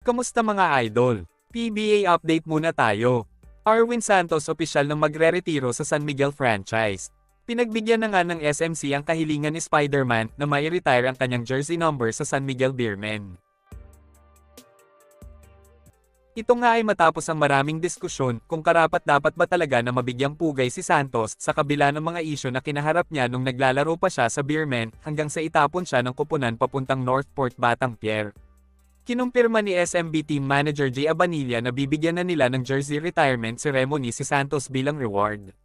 Kamusta mga idol? PBA update muna tayo. Arwin Santos opisyal na magre-retiro sa San Miguel franchise. Pinagbigyan na nga ng SMC ang kahilingan ni Spider-Man na mai-retire ang kanyang jersey number sa San Miguel Beermen. Ito nga ay matapos ang maraming diskusyon kung karapat-dapat ba talaga na mabigyang pugay si Santos sa kabila ng mga isyu na kinaharap niya nung naglalaro pa siya sa Beermen hanggang sa itapon siya ng koponan papuntang Northport Batanguer. Kinumpirma ni SMB Team Manager Jay Abanilla na bibigyan na nila ng jersey retirement ceremony si Santos bilang reward.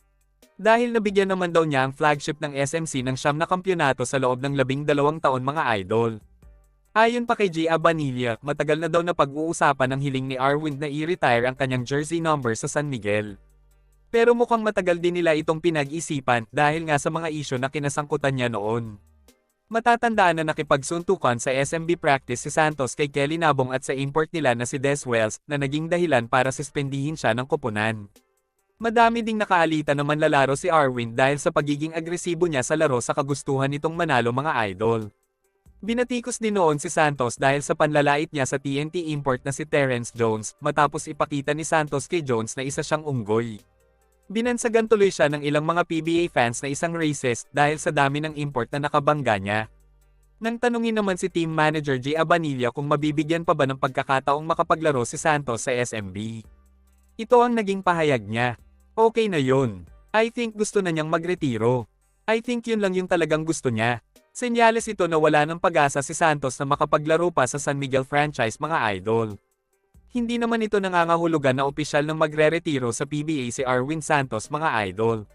Dahil nabigyan naman daw niya ang flagship ng SMC ng 9 na kampyonato sa loob ng 12 taon mga idol. Ayon pa kay Jay Abanilla, matagal na daw na pag-uusapan ang hiling ni Arwin na i-retire ang kanyang jersey number sa San Miguel. Pero mukhang matagal din nila itong pinag-isipan dahil nga sa mga isyu na kinasangkutan niya noon. Matatandaan na nakipagsuntukan sa SMB practice si Santos kay Kelly Nabong at sa import nila na si Des Wells na naging dahilan para suspendihin siya ng koponan. Madami ding nakaalita na manlalaro si Arwin dahil sa pagiging agresibo niya sa laro sa kagustuhan nitong manalo mga idol. Binatikos din noon si Santos dahil sa panlalait niya sa TNT import na si Terrence Jones matapos ipakita ni Santos kay Jones na isa siyang unggoy. Binansagan tuloy siya ng ilang mga PBA fans na isang racist dahil sa dami ng import na nakabangga niya. Nang tanungin naman si Team Manager Jay Abanilla kung mabibigyan pa ba ng pagkakataong makapaglaro si Santos sa SMB. Ito ang naging pahayag niya. Okay na yun. I think gusto na niyang magretiro. I think yun lang yung talagang gusto niya. Senyales ito na wala ng pag-asa si Santos na makapaglaro pa sa San Miguel franchise mga idol. Hindi naman ito nangangahulugan na opisyal ng magre-retiro sa PBA si Arwin Santos mga idol.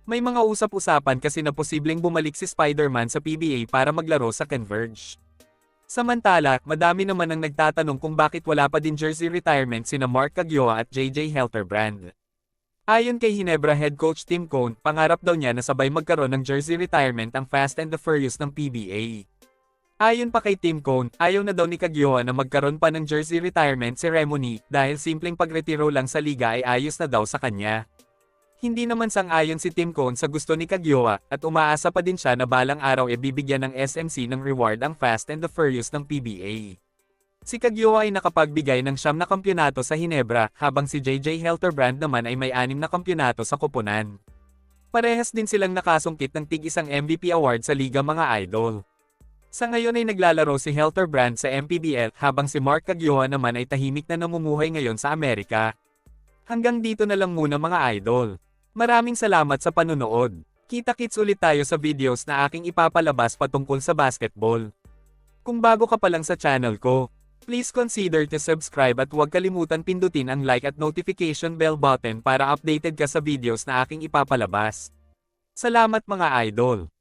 May mga usap-usapan kasi na posibleng bumalik si Spider-Man sa PBA para maglaro sa Converge. Samantala, madami naman ang nagtatanong kung bakit wala pa din jersey retirement sina Mark Caguioa at JJ Helterbrand. Ayon kay Ginebra head coach Tim Cone, pangarap daw niya na sabay magkaroon ng jersey retirement ang Fast and the Furious ng PBA. Ayon pa kay Tim Cone, ayaw na daw ni Caguioa na magkaroon pa ng jersey retirement ceremony dahil simpleng pagretiro lang sa liga ay ayos na daw sa kanya. Hindi naman sang-ayon si Tim Cone sa gusto ni Caguioa at umaasa pa din siya na balang araw bibigyan ng SMC ng reward ang Fast and the Furious ng PBA. Si Caguioa ay nakapagbigay ng 9 na kampyonato sa Ginebra, habang si JJ Helterbrand naman ay may 6 na kampyonato sa koponan. Parehas din silang nakasungkit ng tig-isang MVP award sa liga mga idol. Sa ngayon ay naglalaro si Helterbrand sa MPBL habang si Mark Caguioa naman ay tahimik na namumuhay ngayon sa Amerika. Hanggang dito na lang muna mga idol. Maraming salamat sa panunood. Kita-kits ulit tayo sa videos na aking ipapalabas patungkol sa basketball. Kung bago ka pa lang sa channel ko, please consider to subscribe at huwag kalimutan pindutin ang like at notification bell button para updated ka sa videos na aking ipapalabas. Salamat mga idol!